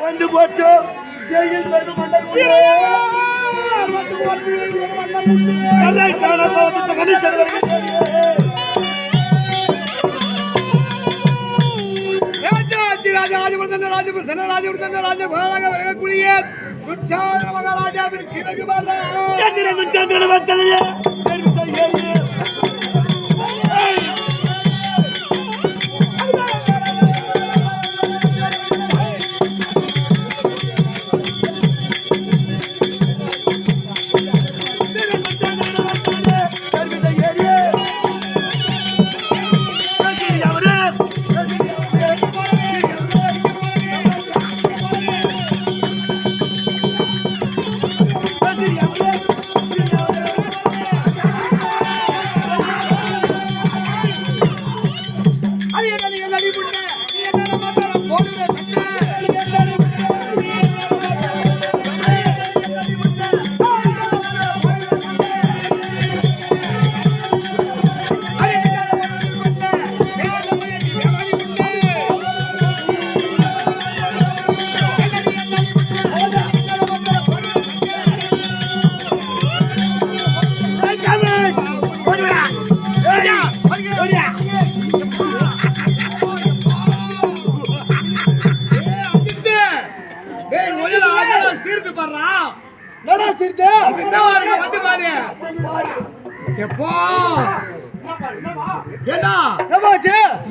வந்து போச்சு மகாராஜாவின் கிழக்கு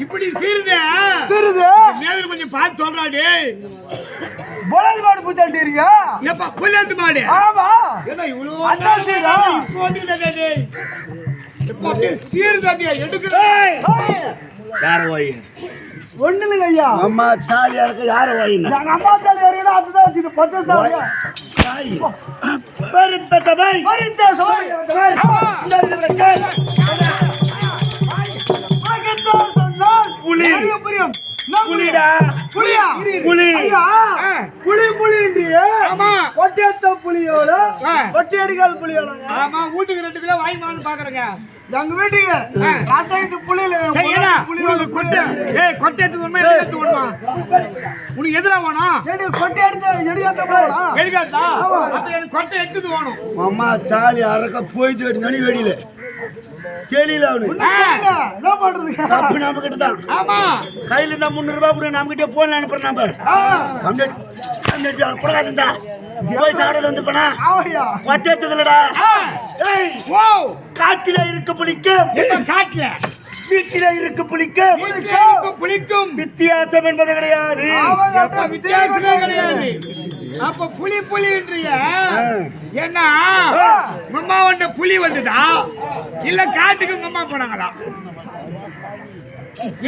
இப்படி சீருது கொஞ்சம் பார்த்து சொல்றாடி பொலாது மாடு பூச்சாண்டிருங்க எப்ப புல்லாந்து மாடு ஆமா என்ன இவ்வளவு அண்ணா சீரா இப்போ வந்து எப்ப சீருதாடி எடுக்குறே யார் வாய் ஒண்ணுங்க ஐயா அம்மா தாலியா இருக்க யார் வாயினா எங்க அம்மா தாலி வரீங்க அதுதான் வச்சிட்டு 10 சாங்க தாய் பரித்த தபை பரித்த சோய் புலி புரியும் புலிடா புலியா புலி ஐயா புலி புலின்றியே ஆமா கொட்டியத்த புலியோட கொட்டி அடிக்காத புலியோட ஆமா வீட்டுக்கு 2 கிலோ வாங்கி வாங்க பாக்குறேங்க எங்க வீட்டுக்கு காசாயிட்டு புலில புலியோட கொட்டை ஏய் கொட்டை எடுத்து வரமா எடுத்து வரமா உனக்கு எதுல வேணும் ஏடி கொட்டை எடுத்து எடியாத்த போடா எடியாத்தா அப்ப எனக்கு கொட்டை எடுத்து வேணும் அம்மா தாலி அரக்க போயிட்டு வெடி வெடியில கேலில அவனு என்ன பண்றீங்க தப்பு நம்ம கிட்ட தான் ஆமா கையில இருந்தா 300 ரூபாய் கூட நம்ம கிட்ட போன் அனுப்புற நம்பர் கம்ப்ளீட் கொடுக்காதடா போய் சாடது வந்து போனா ஆவையா கொட்டை எடுத்துலடா ஏய் ஓ காட்டில இருக்க புளிக்கும் என்ன காட்டில வீட்டில இருக்க புளிக்கும் வித்தியாசம் என்பது கிடையாது வித்தியாசமே கிடையாது அப்ப புலின்றிய என்ன அம்மா வந்த புலி வந்துதா இல்ல காட்டுக்கு அம்மா போனாங்களா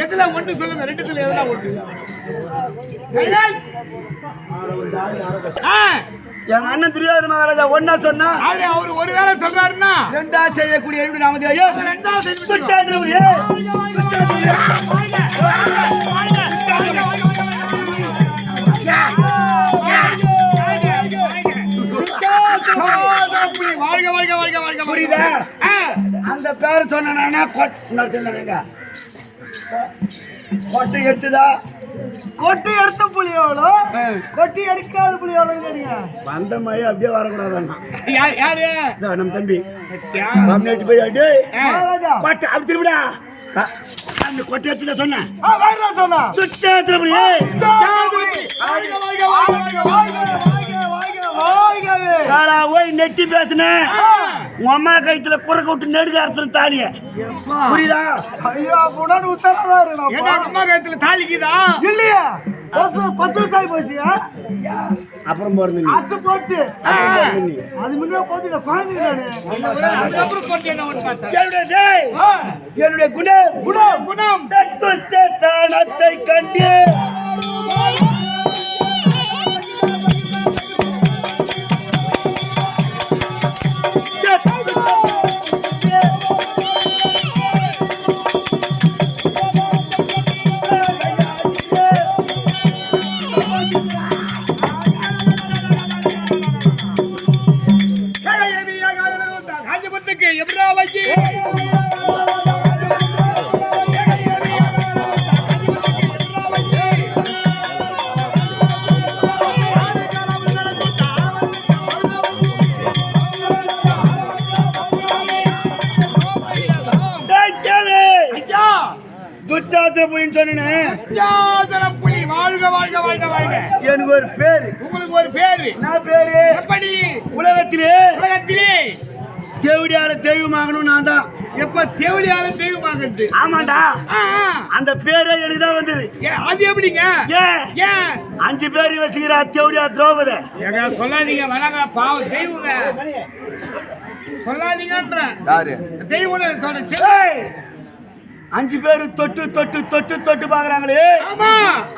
எதுல ஒன்று சொல்லுங்க ரெண்டுத்துல எதுல ஒன்று எங்க அண்ணன் துரியோதன மகாராஜா ஒன்னா சொன்னா அவர் ஒரு வேளை சொல்றாருன்னா ரெண்டா செய்யக்கூடிய நாம ரெண்டா புரியுதா அந்த பேர் சொன்னா கொட்டை எடுத்துதா கொட்டி எடுத்த புலியோளோ கொட்டி எடுக்காத புலியோளோ வந்த மாதிரி அப்படியே வரக்கூடாது யாரு நம்ம தம்பி போய் அப்படியே கொட்டை அப்படி திரும்பிடா அந்த கொட்டை எடுத்துல சொன்னேன் நெட்டி பேசுனேன் உங்க அம்மா கைத்துல குறைக்க விட்டு நெடுக்க அறுத்துற தாலிய புரியுதா ஐயோ அப்படி உசாரா அம்மா கைத்துல தாலிக்குதா இல்லையா 10 சாய் போச்சியா அப்புறம் போறது நீ அது போட்டு அது முன்ன போட்டு பாங்குறானே அப்புறம் போட்டு என்ன ஒன்னு பார்த்தா என்னுடைய குணம் தத்துவத்தை தானத்தை கண்டு ராஜராஜன புலி வாழ்க வாழ்க வாழ்க வாழ்க. எனக்கு ஒரு பேரு. உங்களுக்கு ஒரு பேரு. என்ன பேரு? எப்படி? உலகத்திலே தேவடியால தெய்வமாகணும் நான் தான். எப்ப தேவடியால தெய்வமாகிறது? ஆமாண்டா. அந்த பேரே எனக்கு தான் வந்தது. அது எப்படிங்க? ஏன் 5 பேர் வச்சுக்கிற தேவடியா திரௌபதி. ஏங்க சொல்லாதீங்க, வராங்க பாவம் தெய்வங்க சொல்லாதீங்கன்ற. யாரு தெய்வம் சொல்றேன். 5 பேர் தொட்டு தொட்டு தொட்டு தொட்டு பாக்குறாங்களே. ஆமா,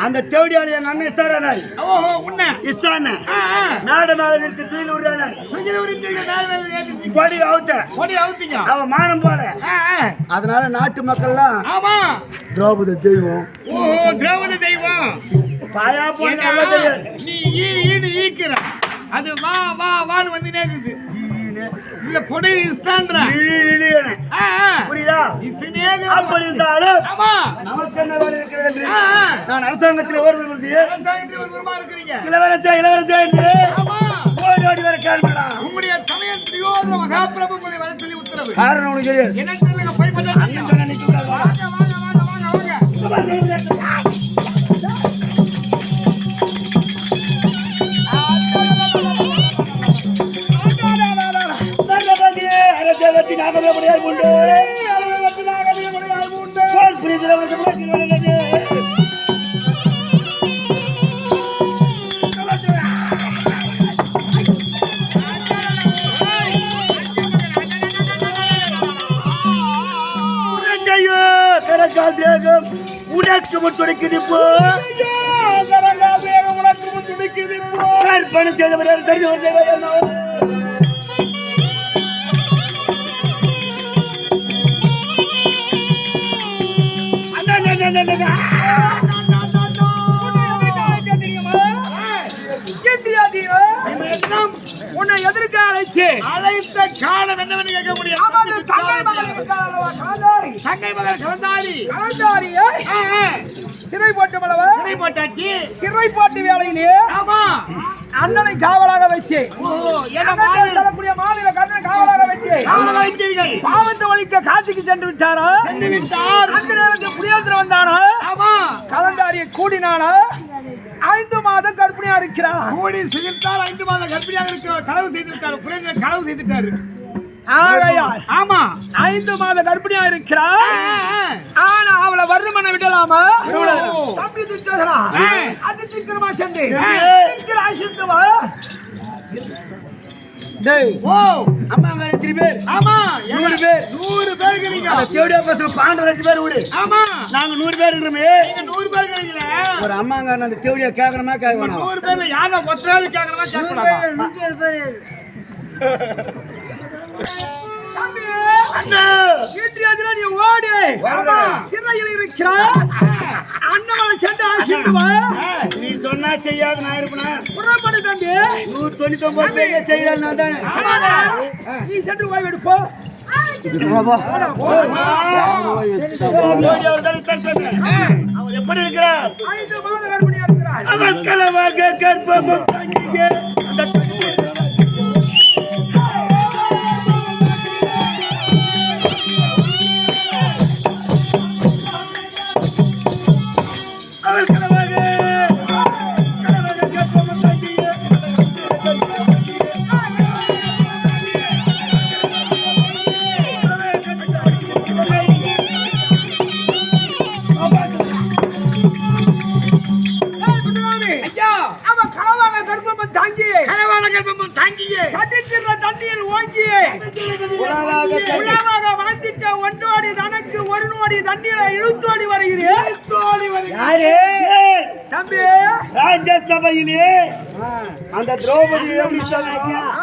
அந்த தேவடியால எங்க அண்ணன் இஸ்தானா. ஓஹோ, உன்ன இஸ்தான மேட மேல நிறுத்தி தூயில விடுறானே. கொடி அவுத்தீங்க. அவன் மானம் போல. அதனால நாட்டு மக்கள்லாம் ஆமா திரௌபதி தெய்வம். ஓஹோ, திரௌபதி தெய்வம். பாயா போய் நீ ஈக்கிற அது வா வா வான்னு வந்து நேக்குது. இல்ல பொடி இஸ்தான்றா. புரியுதா? அப்படி இருந்தாலும் நமக்கு என்ன வேலை இருக்கிறது? நான் அரசாங்கத்தில் இளவரசா என்று ஓடி வர காரணம் உங்களுடைய சமயத்தையோ மகாபிரபு உங்களை வர சொல்லி உத்தரவு. காரணம் உனக்கு தெரியாது. என்ன போய் பண்ண உனக்கு முட்டுடைக்குது இப்போ. கற்பனை செய்தவர் தெரிஞ்சவர். உன்னை எதற்கு அழைத்த காலம் என்னவென்று கேட்க முடியும். தங்கை மகள் கலந்தாரி சிறை போட்டு சிறை போட்டாச்சு. சிறை போட்டு வேலையிலே ஆமா அண்ணனை காவலாக வச்சு மாநில கண்ணன் காவலாக வச்சு பாவத்தை ஒழிக்க காட்சிக்கு சென்று விட்டாரா? அந்த நேரத்தில் புளியாந்திர வந்தாரா? ஆமா, கலந்தாரியை கூடினாரா? 5 மாதம் கர்ப்பிணியா இருக்கிறார். கூடி சிகித்தார் 5 மாதம் கர்ப்பிணியாக இருக்கிறார். களவு செய்திருக்காரு. புரியுது, களவு செய்துட்டாரு. ஆமா, 5 மாத கர்ப்பிணியா இருக்கிறார். ஆனா அவளை வருமனை விடலாமா? தம்பி துச்சோதனா, அது சீக்கிரமா சென்று ஆசிரியவா. அம்மாங்க 2 பேர். ஆமா, 100 பேர். 100 பேர் இருக்கீங்க. தேவடியா பசங்க பாண்டவர் 2 பேர் விடு. ஆமா, நாங்க 100 பேர் இருக்கிறோமே. நீங்க 100 பேர் இருக்கீங்களே. ஒரு அம்மாங்க அந்த தேவடியா கேட்கணுமா கேட்க வேணாமா? 100 பேர்ல யார ஒத்தரால கேட்கணுமா கேட்கலாமா? 100 பேர். நீ ஓடி சிறையில் இருக்கிறாய். அண்ணன் சென்று ஆசிரியவா. நீ சொன்னா செய்யாது நான் இருப்பேன். புறப்படு தம்பி. 199 பேர் செய்யறான் நான் தானே. நீ சென்று ஓய்வு எடுப்போ. அவன் எப்படி இருக்கிறார்? 5 மாத கர்ப்பிணியா இருக்கிறார். அவன் கலவாக கர்ப்பமும் தங்கிய தண்ணீர் ஓங்கியே உலவாக வாழ்ந்திட்ட ஒன்றோடி தனக்கு ஒரு நோடி தண்ணீரை இழுத்தோடி வருகிறேன். தம்பி, ராஜ்யசபையிலே அந்த திரௌபதி எப்படி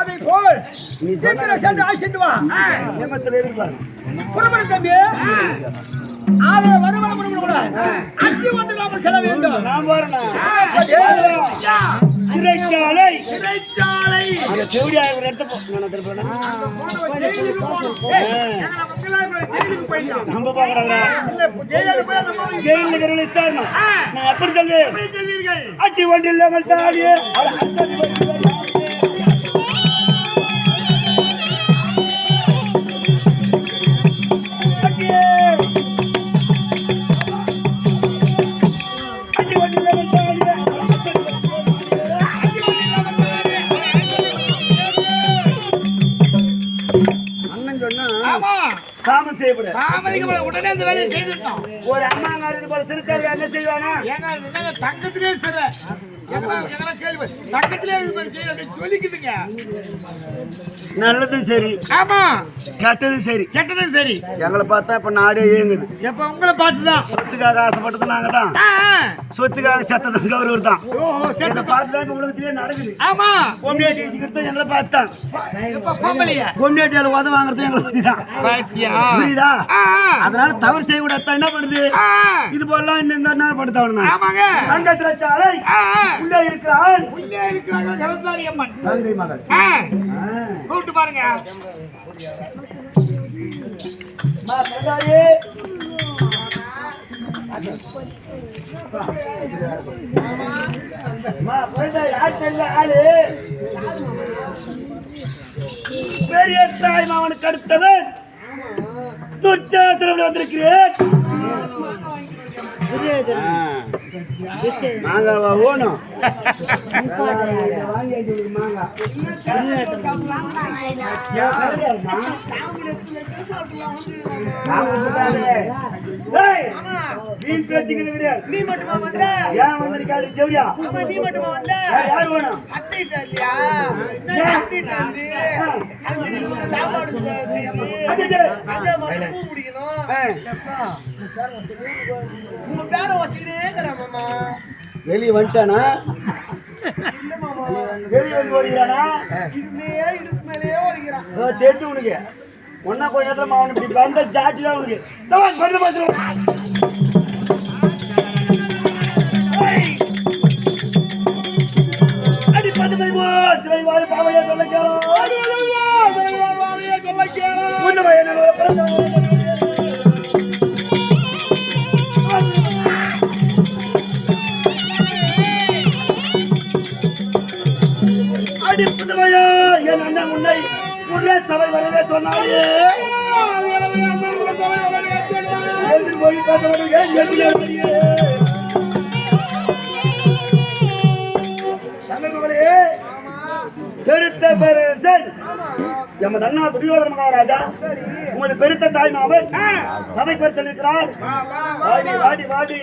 அதை போல் சீக்கிரம் சென்று ஆசிட்டு வா. நியமத்தில் இருப்பார். புறப்படு தம்பி. ஆவே வருமான புறப்பட அட்டி ஒன்று நாம செல்ல வேண்டும். நான் வரணும். சிறைச்சாலை அந்த தேவடியா ஒரு இடத்த நம்ம பாக்கறா. ஜெயிலுக்கு இருக்கிறவங்க இஸ்தாரணம். நான் எப்படி சொல்வேன்? அட்டி ஒன்று இல்லாமல் தாடி உடனே அந்த வேலையை செய்துட்டோம். ஒரு அம்மாங்க இது போல சிரிச்சாரு என்ன செய்வானா? ஏங்க பக்கத்திலே சரி கேள்வி பக்கத்திலே சொல்லிக்குதுங்க. நல்லதும் சரி, ஆமா, கெட்டதும் சரி. கெட்டதும் சரி. எங்களை பார்த்தா இப்ப நாடே இயங்குது. எப்ப உங்களை பார்த்துதான் சொத்துக்காக ஆசைப்பட்டது நாங்க தான், சொத்துக்காக செத்தது கௌரவர் தான். இதை பார்த்துதான் உலகத்திலே நடக்குது. ஆமா, பொம்மியாட்டி வச்சுக்கிறது எங்களை பார்த்தான். பொம்மியாட்டியால உத வாங்குறது எங்களை பத்தி தான். புரியுதா? அதனால தவறு செய்யக்கூடாது. என்ன பண்ணுது இது போல இந்த நாள் படுத்தவனா? தங்கத்திரச்சாலை உள்ளே இருக்கிறாள். கலந்தாரி அம்மன் தங்கை மகள். கூப்பிட்டு பாருங்க. பெரிய தாய் மாவனுக்கு அடுத்தவன் துர்ச்சேத்திரம் வந்திருக்கிறேன். மாங்காவா ஓணும் வீண் பேச்சுக்கிறது கிடையாது. நீ மட்டுமா வந்த? ஏன் வந்திருக்காரு ஜெவடியா? நீ மட்டுமா வந்த? யார் வேணும்? அத்திட்ட இல்லையா? அத்திட்ட வந்து சாப்பாடு செய்து அதே மாதிரி பூ பிடிக்கணும். உங்க பேரை வச்சுக்கிட்டே இருக்கிறேன் மாமா. வெளியே வந்துட்டானா? வெளியே வந்து ஓடிக்கிறானா? இடுப்பு மேலேயே ஓடிக்கிறான். தெரிஞ்சு உனக்கு ஒன்னா கொஞ்ச நேரத்துல மாவன் இப்படி வந்த ஜாட்டி தான் உனக்கு. அடி பத்து பை சிலை வாய் பாவையா சொல்ல கேளும். அடி புதுமையா என் அண்ணன் உன்னை உடனே சபை வரவே சொன்னாயே. மொழி பெருத்த பேரரசன் எமது அண்ணா துரியோதன மகாராஜா உமது பெருத்த தாய் மாமன் சபை பெற சொல்லியிருக்கிறார். வாடி வாடி வாடி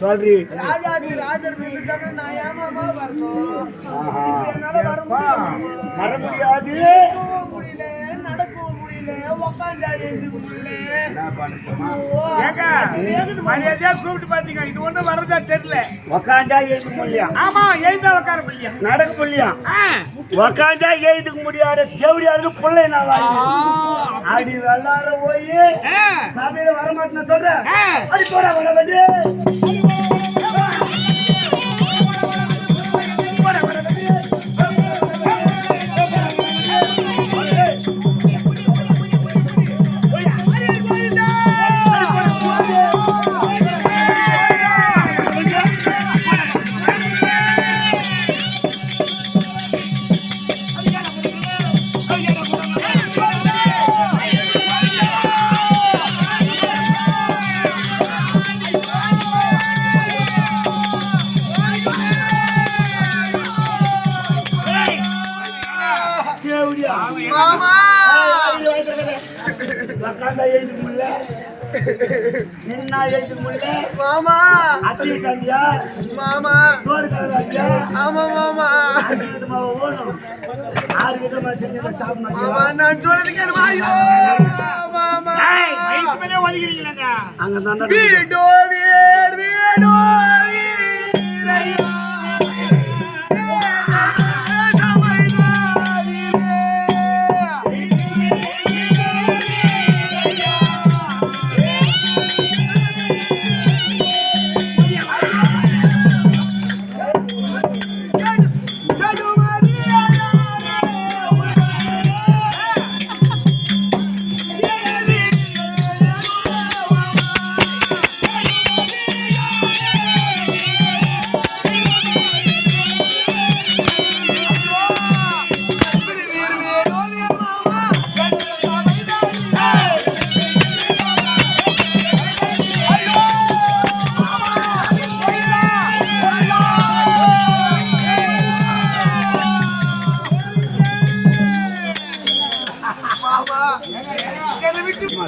சொல்றி ராஜாதி ராஜர் நான் ஏமாமா வரணும். வர முடியாது, முடியல, நடக்கவும் முடியல, உக்காந்தா எழுந்துக்க முடியல. மரியாதையா கூப்பிட்டு பாத்தீங்க. இது ஒண்ணு வரதா தெரியல. உக்காந்தா எழுதுக்க முடியா? ஆமா, எழுந்தா உட்கார முடியும், நடக்க முடியா? உக்காந்தா எழுதுக்க முடியாத தேவடியாருக்கு பிள்ளை நான் அடி வெள்ளார போய் சபையில வரமாட்டேன்னு சொல்றேன். அடி போற வர வேண்டிய மாமா அத்தி கண்டியா மாமா சோறு கலராஜா. ஆமா மாமா, 6 விதமா ஓணும், 6 விதமா செஞ்சத சாப்பிடணும். மாமா நான் சொல்றது கேளுமா? மாமா வயித்து மேலே ஒதுக்கிறீங்களா? அங்க தான் வீடோ வீடு வீடோ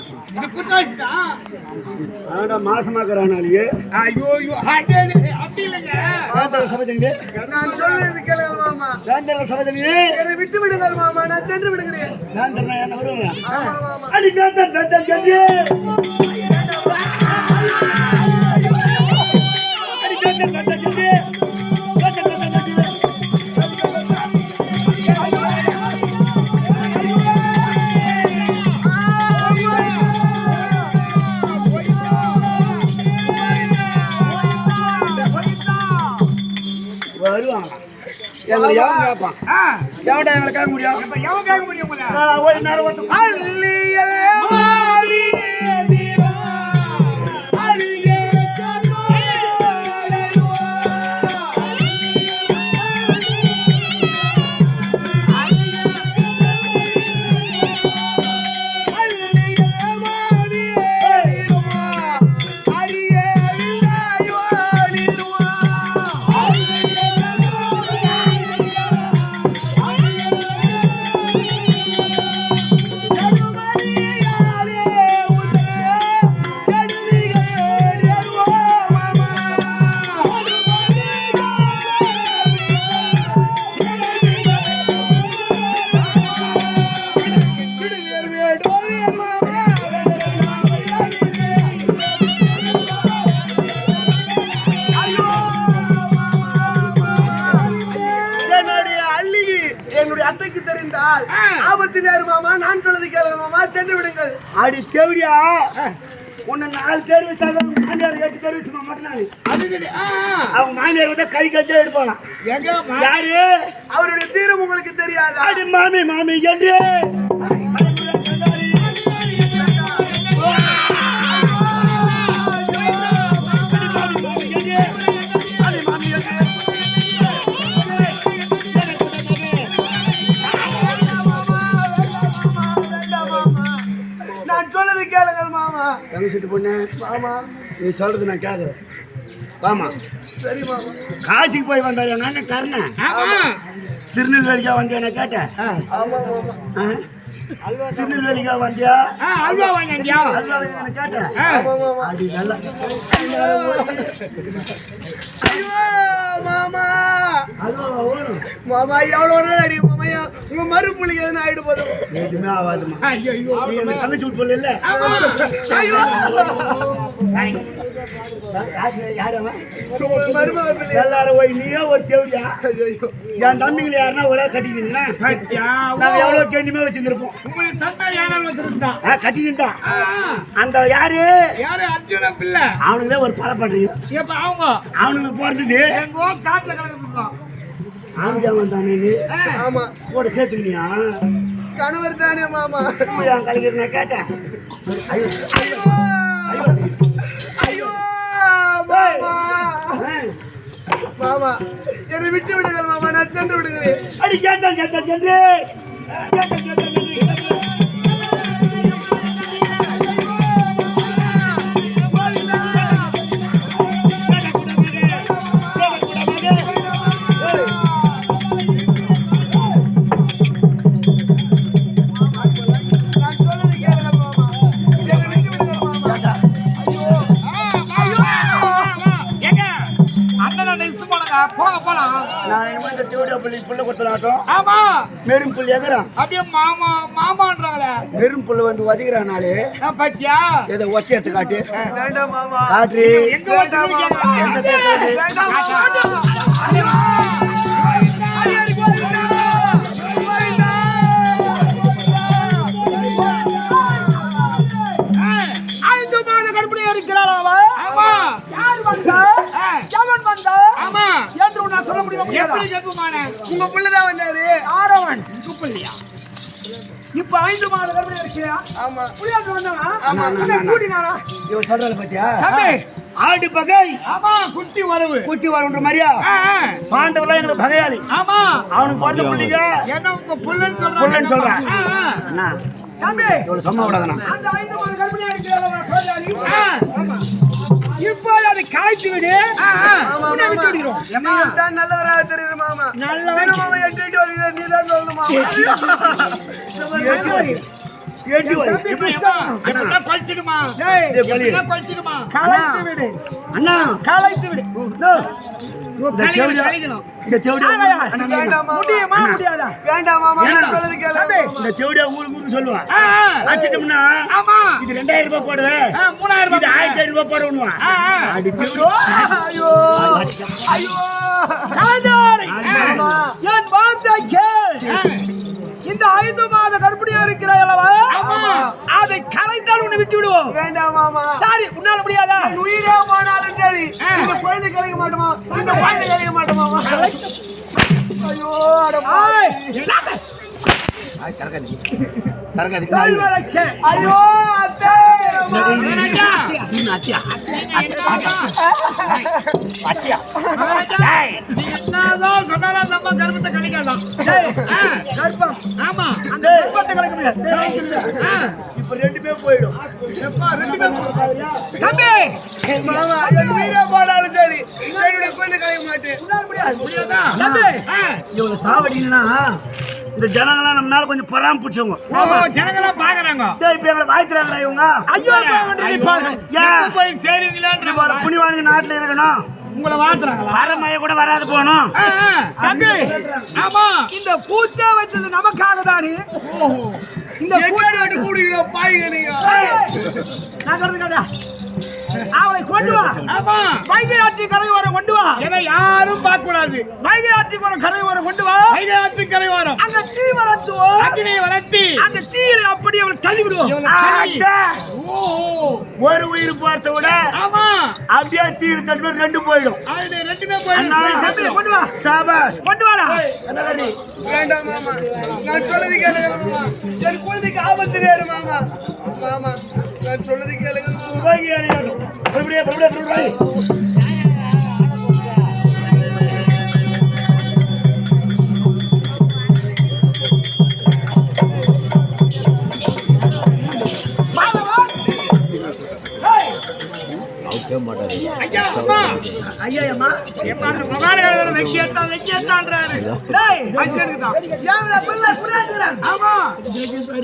மாசம் இது புத்தாசி தான். ஆனா மாசமாக்குறானாலேயே ஐயோ ஐயோ அப்படி இல்லைங்க. சபதங்க நான் சொல்றது கேளுங்க மாமா. சாயந்தரம் சபதங்க என்னை விட்டு விடுங்கள் மாமா, நான் சென்று விடுகிறேன். நான் என்ன வருவேன் ஆமா மாமா. அடி பேத்தன் பேத்தன் கட்டி அடி பேத்தன் பேத்தன் கட்டி பேத்தன் பேத்தன் கட்டி வருவாங்க எங்களை எவன் கேட்பான் எவன்டா எங்களை கேட்க முடியும் இப்ப எவன் கேட்க முடியும் உங்களை? ஒரு நேரம் வந்து என்னுடைய அத்தைக்கு தெரிந்தால் ஆபத்து நேரும் மாமா. நான் சொல்றது கேளுங்க மாமா, சென்று விடுங்கள். அடி தேவடியா உன்னை 4 தேர் வச்சாலும் மாமியார் 8 தேர் வச்சு மாட்டேன். அவங்க மாமியார் வந்து கை கச்சா எடுப்பாங்க. யாரு அவருடைய தீரம் உங்களுக்கு தெரியாதா? அடி மாமி மாமி என்று நான் சொல்றது கேளுங்கள் மாமா. தங்க சீட்டு பொண்ணு மாமா நீ சொல்றது நான் கேட்குறேன். வாமா சரி மாமா. காசிக்கு போய் வந்தாரு எங்க அண்ணன் கர்ணன் திருநெல்வேலிக்கா வந்தியா நான் கேட்டேன். ஆமா மாமா. திருநெல்வேலிக்கா வந்தியா அல்வா வாங்கியா? அல்வா நான் கேட்டேன். ஆமா மாமா. அடி நல்லா ஐயோ மாமா. அல்வா ஓடும் மாமா எவ்வளவு நேரம் அடி மாமா. உங்க மறுபுள்ளிக்கு எதுனா ஆயிட்டு போதும். எதுவுமே ஆகாதுமா. ஐயோ நீ அந்த தங்கச்சி வீட்டு பொண்ணு இல்ல ஐயோ யாரவன் மருமக பிள்ளை. எல்லாரும் போய் நீயே ஒரு தேவடியா என் தம்பிங்களை யாருன்னா ஒரே கட்டிக்கிட்டீங்கன்னா நாங்க எவ்வளவு கேண்டியுமே வச்சிருந்திருப்போம். உங்களுக்கு தந்தா யாராலும் வச்சிருந்தான். கட்டிக்கிட்டான் அந்த யாரு யாரு? அர்ஜுன பிள்ளை. அவனுக்குதான் ஒரு படம் பண்றீங்க. இப்ப அவங்க அவனுக்கு போறதுக்கு எங்கோ காட்டுல கலந்துருக்கோம். ஆம்பியாவன் தானே நீ ஆமா கூட சேர்த்துக்கினியா கணவர் தானே மாமா. என் கலைஞர் நான் கேட்டேன். ஐயோ மாமா. மாமா என்னை விட்டு விடுங்கள் மாமா, நான் சென்று விடுகிறேன். அடி கேட்டான் கேட்டான் சென்று நான் சொல்றது கேளுங்கள் மாமா. என்னை விட்டு விடுங்கள் மாமா. ஏங்க அண்ணன் இஷ்டம் போனங்க போக போலாம். நான் இந்த தேவடியா பள்ளி புள்ள கொடுத்தலாட்டம் ஆமா மெரும் புள்ளி எகிறான். அப்படியே மாமா மாமான்றாங்களே. மெரும் புள்ள வந்து வதிக்கிறானாலே பச்சியா ஏதோ ஒச்ச எடுத்து காட்டு வேண்டாம் மாமா. காட்டு எங்க வச்சிருக்கீங்க? எந்த தேட்டரு? வேண்டாம் மாமா. ஐந்து மாத கர்ப்பிணியா இருக்கிறாள் அவ. ஆமா. யார் வந்தா? எவன் வந்தா? ஆமா. என்று நான் சொல்ல முடியுமா? எப்படி கேட்குமானே? உங்க புள்ளதான் வந்தாரு. ஆரவன் துப்பில்லையா? இப்ப 5 மாத கர்ப்பிணியா இருக்கிறா? ஆமா. புரியாது வந்தானா? ஆமா. கூட்டினாரா? இவன் சொல்றாரு பாத்தியா தம்பி. ஆடு பகை ஆமா குட்டி வரவு. குட்டி வருன்ற மாதிரியா பாண்டவெல்லாம் எங்களுக்கு பகையாளி. ஆமா அவனுக்கு பிறந்த பிள்ளைங்க என்ன உங்க புள்ளன்னு புள்ளன்னு சொல்றான். சொல்றான். அண்ணா தம்பி இவ்வளவு சும்மா விடாதண்ணா. அந்த 5 மாத கர்ப்பிணியா இருக்கிறாள். இப்போ அதை கலைத்து விடு. உன்னை விட்டு விடுகிறோம். நீங்கள் தான் நல்லவராக தெரியுது மாமா. நல்லவன். சின்ன மாமா எட்டிட்டு வருகிறேன், நீ தான் சொல்லணும் மாமா. எட்டி வை. இப்படி இப்படிதான் கொல்ச்சிடுமா டேய், இதே பலி. கொல்ச்சிடுமா கலைத்து விடு அண்ணா கலைத்து விடு இந்த தேவடியா இந்த தேவடியா ஆகையா? அண்ணா, வேண்டாமா முடியுமா முடியாதா வேண்டாம் மாமா ஏன்னா? நான் சொல்றது கேளு தம்பி, இந்த தேவடியா ஊருக்கு சொல்லுவா ஆ, அடிச்சிட்டோம்னா ஆமா இது 2000 ரூபாய் போடுவேன் 3000 இது 1500 ரூபாய் போடுவா அடி தேவடியா ஐயோ ஐயோ கலைஞரே, ஆமா. என் வார்த்தை கேள். இந்த 5 மாத கர்ப்பிணியா இருக்கிறாய் அல்லவா? அதை கலைத்தால் உன்னை விட்டு விடுவோம். வேண்டாம் மாமா சாரி, உன்னால முடியாதா? என் உயிரே போனாலும் சரி இந்த குழந்தை கிடைக்க மாட்டோமா இந்த குழந்தை கிடைக்க மாட்டோமா ஐயோ அட ஆய், தரகாதி சொல்வதை கேள். ஐயோ அத்தை என்னதான் சொன்னாலும் நம்ம கர்ப்பத்தை கழிக்கலாம் டேய், கர்ப்பம். ஆமா அந்த கர்ப்பத்தை கலைக்க முடியாது. இப்ப 2 பேர் போய்டும் தம்பி, மாமா என் உயிரே போனாலும் சரி என்னுடைய குழந்தை கிடைக்க மாட்டேன் உன்னால முடியாது. முடியாதா தம்பி, இவங்க சாவடினா இந்த ஜனங்களாம் நம்ம மேல கொஞ்சம் பராம பிடிச்சவங்க ஜனங்களாம் பாக்குறாங்க இப்ப எங்களை வாய்க்கிறாங்களா இவங்க ஐயோ பாவம் நினைப்பாங்க. ஏன் போய் சேருவீங்களான்ற புனிவானுங்க நாட்டுல இருக்கணும் உங்களை வாத்துறாங்களா வரமைய கூட வராது போகணும் தம்பி, ஆமா இந்த கூத்தே வச்சது நமக்காக தானே. இந்த எங்கடி கூடுகிற பாய்ங்க நீங்க நான் சொல்றது கேட்டா, அவளை கொண்டு வா. ஆமா வைகை ஆற்றி கரை வர கொண்டு வா. ஏன்னா யாரும் பார்க்க கூடாது வைகை ஆற்றி கரை வர கொண்டு வா. வைகை ஆற்று கரை வரும் அங்க தீ வளர்த்துவோம். அக்னியை வளர்த்தி அந்த தீயில அப்படி அவளை தள்ளி விடுவோம். இவளை தள்ளி. ஓ ஒரு உயிர் பார்த்த விட ஆமா அப்படியே தீரு தட்டு 2 போயிடும் அது 2 அண்ணா, போயிடும் கொண்டு வா, சாபாஷ் கொண்டு வாடா. வேண்டாம் மாமா நான் சொல்றது கேளுங்க மாமா என் குழந்தைக்கு ஆபத்து நேரு மாமா மாமா நான் சொல்றது கேளுங்க மாமா போய் அணியணும் மறுபடியும் ஐயா அம்மா ஐயா அம்மா, எப்ப அந்த மகாலகாரர் வெக்கியத்தான்றாரு டேய், மனுஷனுக்கு தான் ஏன்டா பிள்ளை புரியாதுறான்? ஆமா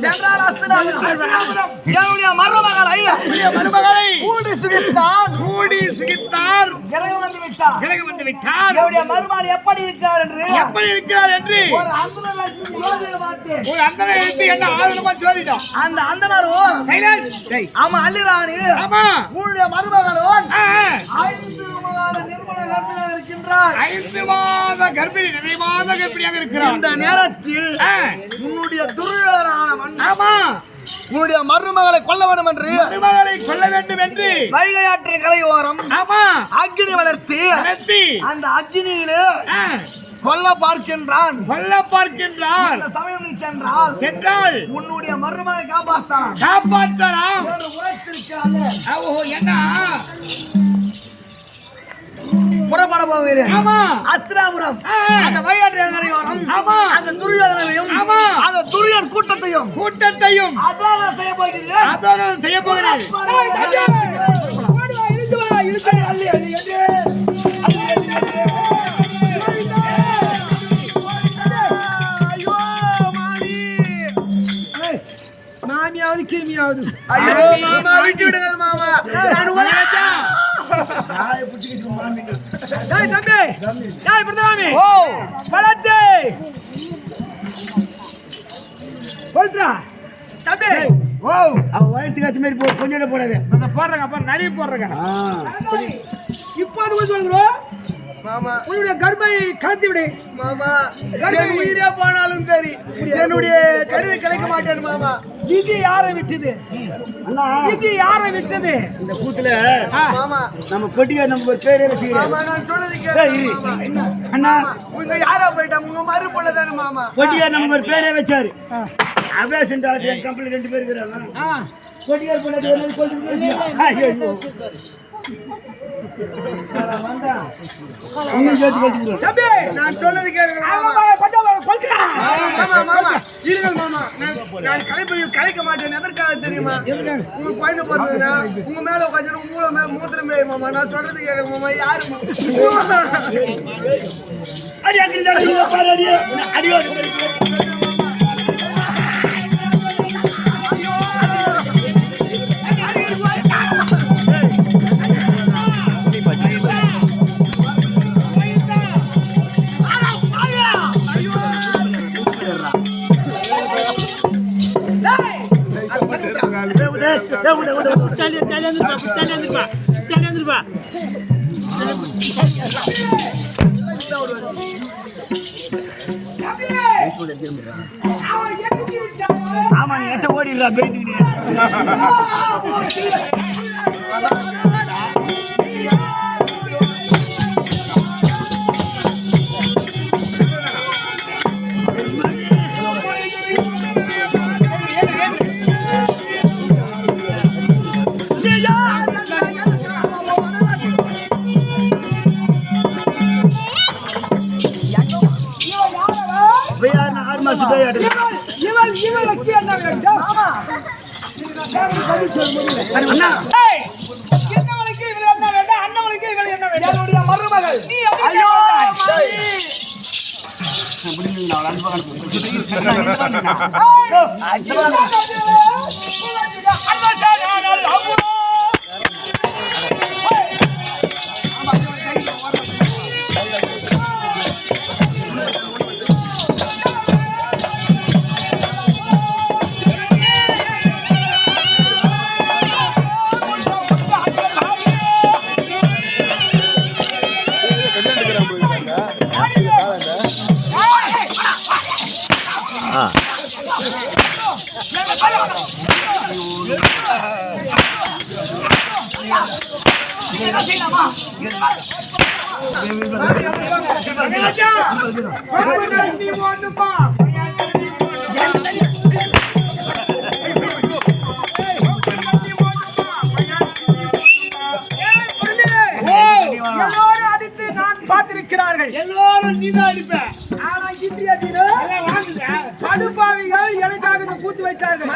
சென்றால் அஸ்தனாக என்னுடைய மருமகள் ஐயா மருமகளை கூடி சுகித்தான் கூடி சுகித்தார் இறங்கி வந்து விட்டார். இறங்கி வந்து விட்டார் என்னுடைய மருமகள் எப்படி இருக்கிறார் என்று எப்படி இருக்கிறார் என்று ஒரு அந்தனர் யோசனை பார்த்தேன். ஒரு அந்தனை எடுத்து என்ன ஆர்வமா சொல்லிட்டோம் அந்த அந்தனரும் சைலன்ஸ் ஆமா அள்ளிராணி ஆமா உன்னுடைய மருமகளும் ஆ, 5 மாத நிர்மல கர்ப்பிணியாக இருக்கின்றார். 5 மாத கர்ப்பிணி நிறைவாத கர்ப்பிணியாக இருக்கிறார் இந்த நேரத்தில் ஆ, உன்னுடைய துரியோதனானவன் ஆமா உன்னுடைய மருமகளை கொல்ல வேண்டும் என்று மருமகளை கொல்ல வேண்டும் என்று வைகை ஆற்று கரையோரம் ஆமா அக்னி வளர்த்து நடத்தி அந்த அக்னியிலே ஆ, கொல்ல பார்க்கின்றான். கொல்ல பார்க்கின்றார் அந்த சமயம் நீ சென்றால் சென்றால் உன்னுடைய மருமகளை காப்பாற்றான் காப்பாற்றலாம் உரைத்திருக்கிறாங்க. ஓ என்ன புறப்பட போகிறேன். ஆமா அஸ்திராபுரம் ஆ. அந்த வைகாற்று கரையோரம் ஆமா. அந்த துரியோதனையும் ஆமா. அந்த துரியன் கூட்டத்தையும் கூட்டத்தையும் அதான் செய்ய போகிறேன். அதோட செய்ய போகிறேன் மாமியாவது கிருமியாவது ஐயோ மாமா விட்டு விடுங்க மாமா நான் டேய் தம்பி டேய் பிரதாமி ஓ பலத்தை போல்ட்ரா தம்பி ஓ அவ வயசுக்கு ஏத்த மாதிரி போ கொஞ்சம் போடாது அந்த போடுறங்க அப்புறம் நிறைய போடுறங்க இப்போது போய் சொல்கிறோம் மாமா உன்னுடைய கர்ப்பை கலத்தி விடு. மாமா என் உயிரே போனாலும் சரி என்னுடைய கருவை கலைக்க மாட்டேன் மாமா விதி யாரை விட்டது? அண்ணா விதி யாரை விட்டது? இந்த கூத்துல மாமா நம்ம பொட்டியா நம்ம ஒரு பேரே வச்சுக்கிறோம் மாமா நான் சொல்றது கேளு மாமா அண்ணா உங்க யாரா போயிட்டா உங்க மறு பொண்ணு தானே மாமா பொட்டியா நம்ம ஒரு பேரே வச்சாரு அபிலாஷன் டாக்டர் கம்பெனி 2 பேர் இருக்கிறாங்க பொட்டியார் பண்ணது ஒரு கொஞ்சம் ஐயோ வந்தா நீங்க ஜோதி கேட்டுக்கிறோம் தம்பி நான் சொல்றது கேளுங்க மாமா கொஞ்சம் கொல்றா. மாமா மாமா இருங்கள் மாமா நான் கலைக்க மாட்டேன் எதற்காக தெரியுமா உங்க குழந்தை பிறந்ததுன்னா உங்க மேல உட்காந்து உங்க மேல மூத்திரம் மேய் மாமா நான் சொல்றது கேட்க மாமா யாரு அடி அடி அடி அடி அடி ஐயோ ஆமா நீ எட்ட ஓடிடுறா பேசிக்கிட்டு மருமகள் எல்லாரும் நீதான் அடிப்பேன். கடுப்பாவிகள் எனக்காக இந்த கூத்து வைத்தார்கள்.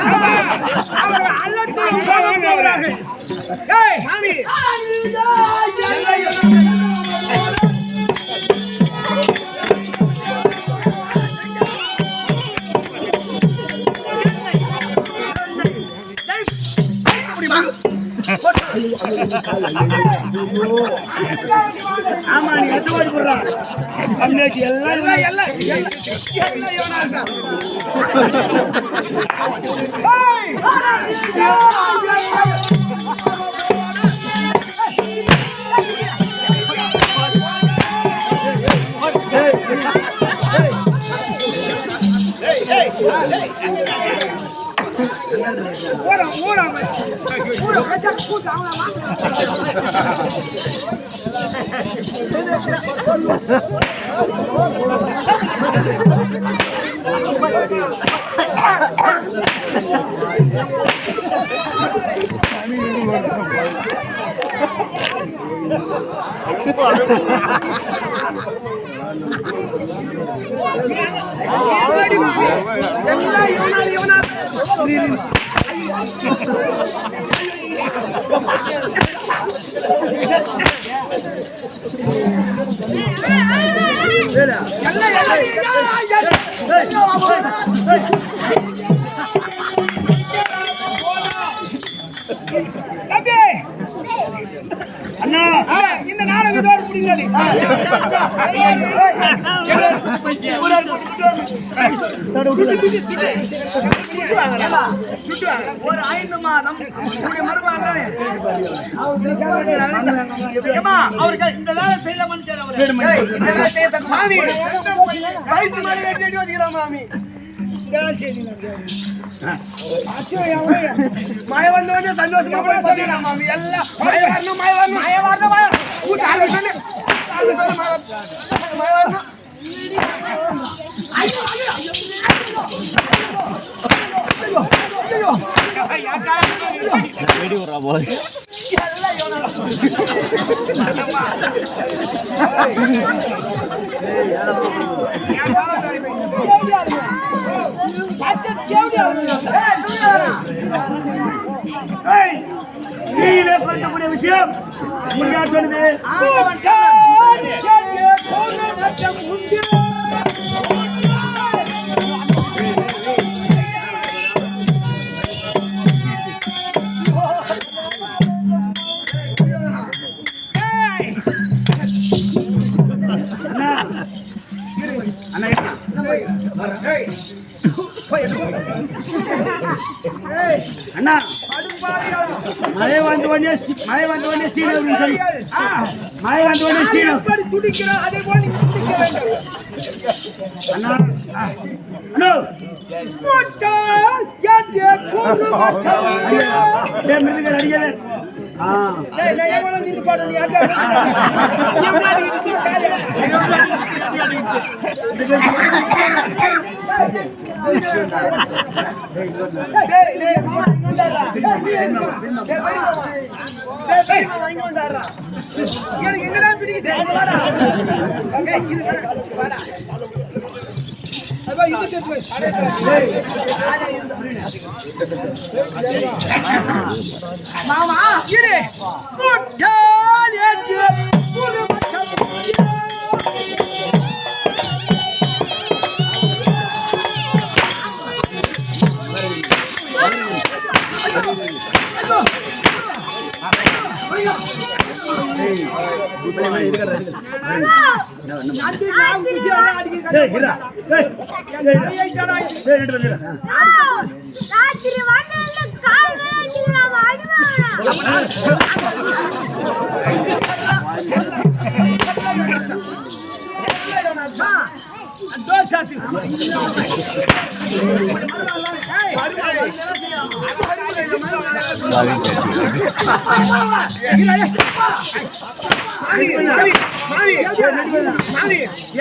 அவர்கள் அல்லத்தில் போகிறார்கள். ஆமா நீ எட்ட ஓடி போடுறா அன்னைக்கு எல்லாம் அண்ணா இந்த நாடகத்தோடு முடிந்தது. ஒரு 5 மாதம் மருமகள் தானே அவர்கள் இந்த வேலை செய்ய மனுஷன் மாமி வயசு மாதிரி எடுத்து வந்துக்கிறான் மாமி மழை வந்தோடனே சந்தோஷமா போய் சொல்லிடலாம் மாமி எல்லாம் மழை வரணும் மழை வரணும் மழை வரணும் மழை சொல்லு மழை வரணும் நீங்களே பண்ணக்கூடிய விஷயம் உங்களுக்கு யார் சொன்னது? அண்ணா மழை வந்த உடனே சீனம் மழை வந்த உடனே சீனம் எப்படி துடிக்கிறோம் அதே போல நீங்க துடிக்க வேண்டும். அண்ணா அண்ணா முட்டாள் யாரே கூறு மட்டாள். டேய் மிருதுங்க அடிக்கல டேய் நான் எவன நின்னு பாடு நீ யாரே எவனாடி இது காலே டேய் மாமா இங்க வந்தாரா டேய் மாமா இங்க வந்தாரா எனக்கு எங்கடா பிடிக்குது வாடா டேய் இது வாடா அப்பா இது போய் மாமா இரு முட்டாள் என்று கூறு மட்டாள். ராத்திரி வாடல கால் வேண்டினா வாடுவா தோசாத்தி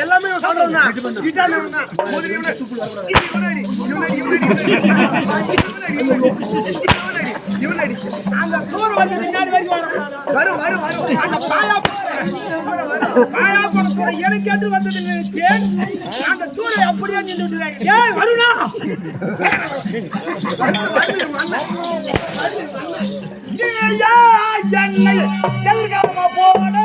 எல்லாமே சாப்பிடுறா அந்த தூர் வந்து பின்னாடி வரைக்கும் வரும் வரும் வரும் அந்த பாயா போற எனக்கு என்று வந்தது நினைத்தேன். அந்த தூரை அப்படியே நின்று விட்டுறாங்க. ஏய் வருணா என்னை எதிர்காலமா போவாட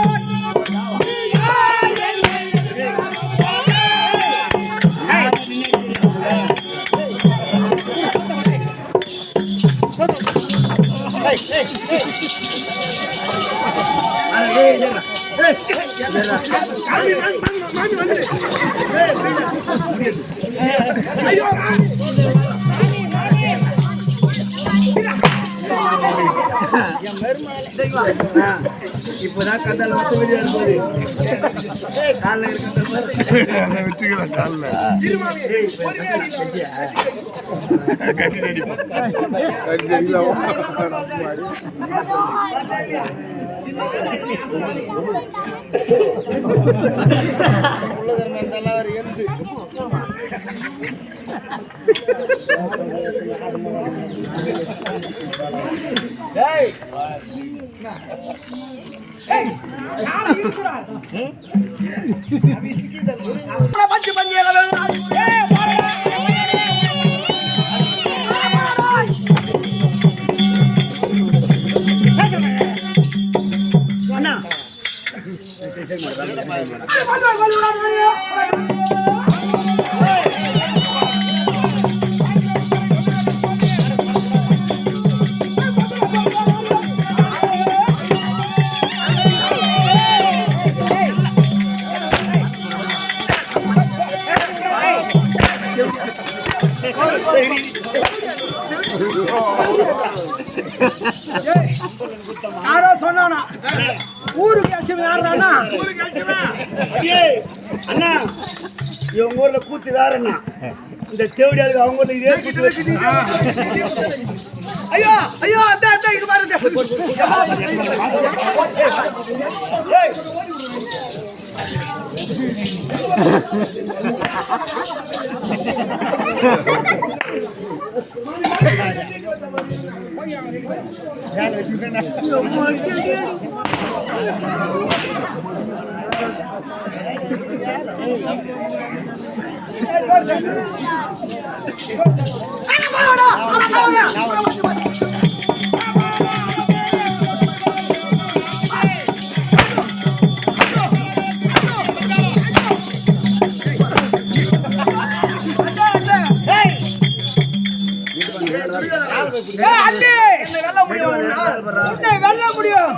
இப்பதான் கந்தால வந்து வெளியே வரும்போது காலில் வச்சுக்கிறேன் காலில் கட்டி பஞ்சு பஞ்சேகள் அண்ணா யாரோ சொன்னானா ஊருக்கு அடிச்சு யாருனா அண்ணா இவங்க ஊர்ல கூத்து வேறண்ணா இந்த தேவடியாளுக்கு அவங்க ஊர்ல இதே கூத்து வச்சு ஐயோ ஐயோ அந்த அந்த இது பாருங்க வெல்ல முடியும்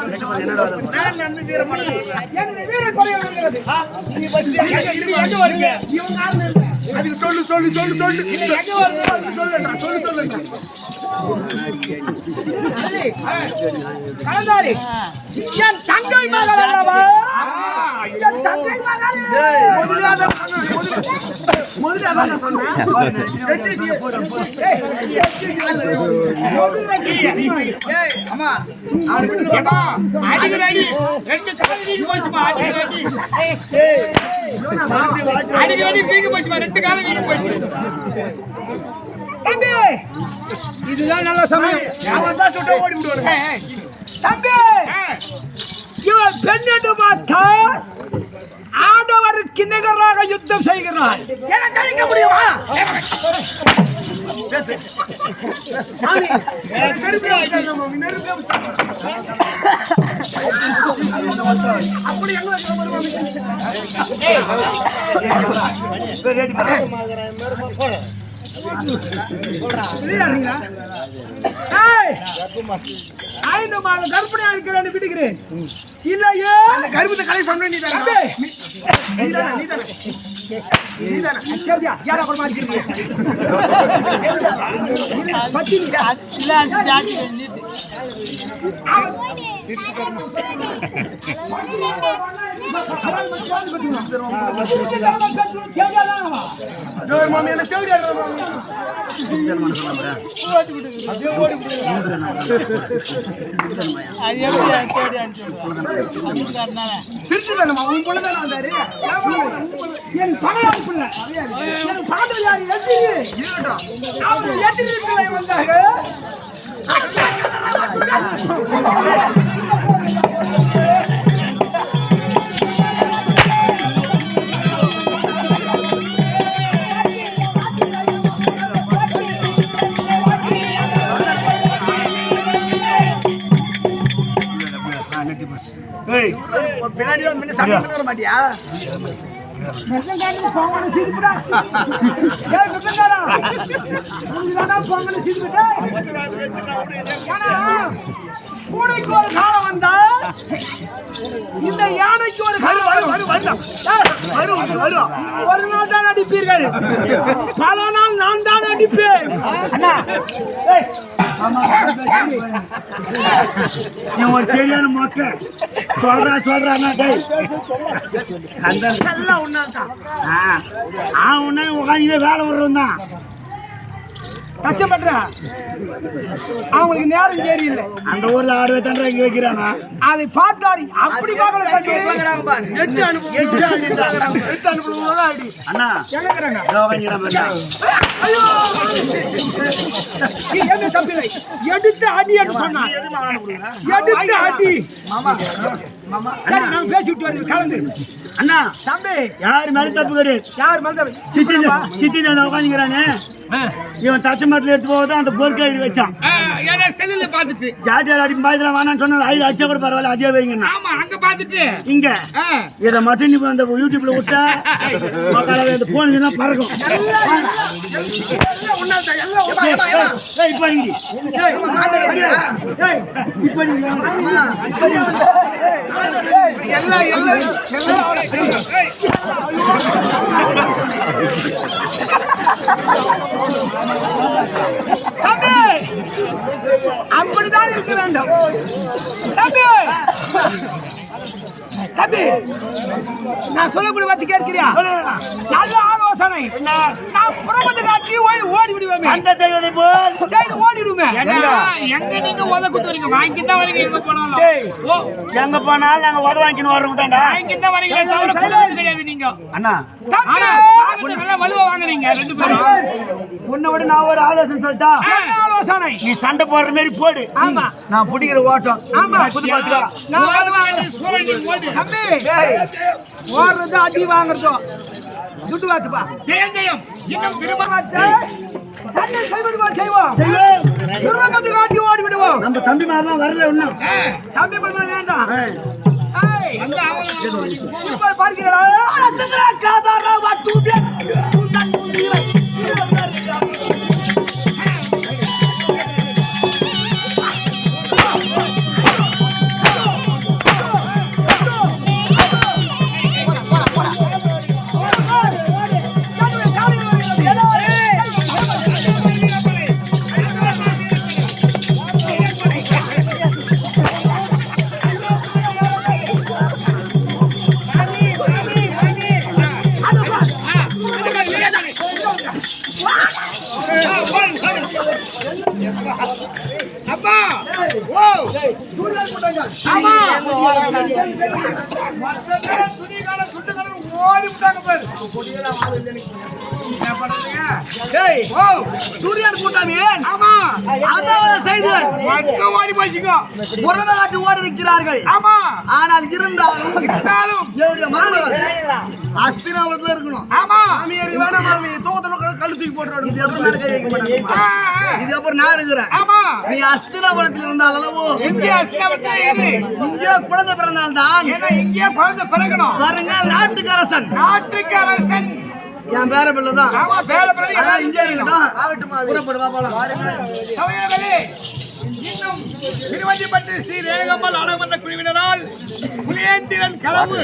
நான் நடந்து வீரப்படம் என்னுடைய வீர படையை வருகிறது. நீ பத்தி எங்க வரீங்க? இவங்க யாருன்னு அதுக்கு சொல்லு எங்க வருது? சொல்லுங்க கலந்தாரி என் தங்கை மகள் அல்லவா? என் தங்கை மகள். அம்மா அடிக்கடி ரெண்டு கால் வீங்கி போச்சுமா, அடிக்கடி வீங்கி போச்சுமா, ரெண்டு காலம் வீங்கி போச்சு. தம்பி இதுதான் நல்ல சமயம். அவன் தான் சுட்ட ஓடி விடுவாங்க தம்பி இவன் பெண் என்று பார்த்தா ஆடவருக்கு நிகராக யுத்தம் செய்கிறாள். என்ன ஜெயிக்க முடியுமா அப்படி ஏய், 5 மாதம் கர்ப்பிணியா இருக்கிறேன்னு விடுகிறேன். இல்லையே கருப்பத்தை கலை சொன்ன நீ தம்பி, சரியா? யாரா கூட மாட்டிக்கிறீங்க? பத்தினியா? மாமி என்ன தேடி திருட்டுதானம்மா உன் பொண்ணுதான் வந்தாரு என் பகையாளி பிள்ளை, என் பாடலாளி எதிரி. அவர் எதிரி பிள்ளை வந்தாங்க. பின்னாடி முன்ன சண்டை பண்ண மாட்டியா பொங்கல் சீதுடா. ஏய் விட்டுங்கடா. நீங்க பொங்கல் சீதுடா. கூடைக்கு ஒரு காலம் வந்தா இந்த யானைக்கு ஒரு காலம் வரும். ஒரு நாள் தான் அடிப்பீர்கள், பல நாள் நான் தான் அடிப்பேன். அண்ணா ஒரு சரியான மொக்க சொல்றான் அந்த எல்லாம் ஒன்னாதான் உன்ன உட்காந்து வேலை விடுறோம் தான் கஷ்டப்படுற அவங்களுக்கு நேரம் சரியில்லை. அந்த ஊர்ல ஆடுவே தண்டை இங்க வைக்கிறாங்க. அதை பார்த்தாரி அப்படி பார்க்கல தம்பி. எட்டு அனுப்புவாங்க அடி அண்ணா என்னங்கறாங்க? ஐயோ என்ன தம்பிலை எடுத்து அடி என்று சொன்னா எது மாவன கொடுங்க எடுத்து அடி. மாமா மாமா சரி நான் பேசிட்டு வரேன் கலந்து. அண்ணா தம்பி யாரு மேல தப்பு கிடையாது. யார் மறந்த சித்தி உட்காந்துக்கிறானே இவன் தச்ச மாட்டில் எடுத்து போவது அந்த பொறுக்காயிரு வச்சான். செல்லுல பாத்துட்டு ஜாட்டியார் அடி பாயத்துல வேணான்னு சொன்னது ஐயர் அடிச்சா கூட பரவாயில்ல அதே வைங்கண்ணா. ஆமா அங்க பாத்துட்டு இங்க இதை மட்டும் நீ அந்த யூடியூப்ல விட்டா மக்களாவே அந்த போன் தான் பறக்கும். அப்படிதான் இருக்க வேண்டும். தம்பி தம்பி நான் சொல்லக்கூடிய வார்த்தை கேட்கிறியா? நல்ல ஆலோசனை. நான் புறமத்து காட்டி ஓடி விடுவேன். சண்டை செய்வதை போல் ஓடிடுவேன். எங்க நீங்க உத குத்துறீங்க, வாங்கிதான் வரீங்க. எங்க போனாலும் எங்க போனாலும் நாங்க உத வாங்கின்னு வர்றோம் தாண்டா. வாங்கிதான் வரீங்களே தவிர குத்துறது கிடையாது நீங்க. அண்ணா ஆனா நல்லா வலுவா வாங்குறீங்க ரெண்டு பேரும். உன்னை விட நான் ஒரு ஆலோசனை சொல்லிட்டா? ஆலோசனை நீ சண்டை போடுற மாதிரி போடு. ஆமா நான் பிடிக்கிற ஓட்டம். ஆமா புது பாத்துக்கா. நான் தம்பி ஓடுறது அடி வாங்குறதோ துட்டு வாத்துப்பா. ஜெயம் இன்னும் திரும்ப சண்டை செய்வோம். புறமத்து காட்டி ஓடி விடுவோம். நம்ம தம்பி மாதிரிலாம் வரல இன்னும். தம்பி பண்ண வேண்டாம். அந்த பார்க்கிறா ஓடி விட்டாங்க பாரு. டேய் ஓ, சூரியன் கூட்டாமி ஆமா அதாவது செய்திகள் மொத்தம் ஓடி போச்சுக்கோ. புறத காட்டி ஓடி இருக்கிறார்கள். ஆமா ஆனால் இருந்தாலும் இருந்தாலும் என்னுடைய மருமகள் அஸ்தினாபுரத்துல இருக்கணும். ஆமா மாமியார் வேணா மாமி தூக்கத்துல கழுத்துக்கு போட்டு இது அப்புறம் நான் கை வைக்க மாட்டேன். ஆ, இது அப்புறம் நான் இருக்கிறேன். ஆமா நீ அஸ்தினாபுரத்தில் இருந்தால் அளவோ இங்கே அசிங்கப்பட்டது எது? இங்கே குழந்தை பிறந்தால் தான் ஏன்னா இங்கே குழந்தை பிறக்கணும். பாருங்க நாட்டுக்கரசன் நாட்டுக்கு அரசன். என் பேர பிள்ளை தான். ஆமா பேர பிறகு அதான் இங்கே இருக்கட்டும். புறப்படு வா போலாம். சமயங்களே, இன்னும் திருவஞ்சிப்பட்டு ஸ்ரீ ரேகம்மாள் ஆடமன்ற குழுவினரால் புலியேந்திரன் களவு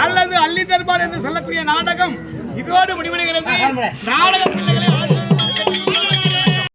அல்லது அள்ளி தர்பார் என்று சொல்லக்கூடிய நாடகம் இதோடு முடிவடைகிறது. நாடக பிள்ளைகளை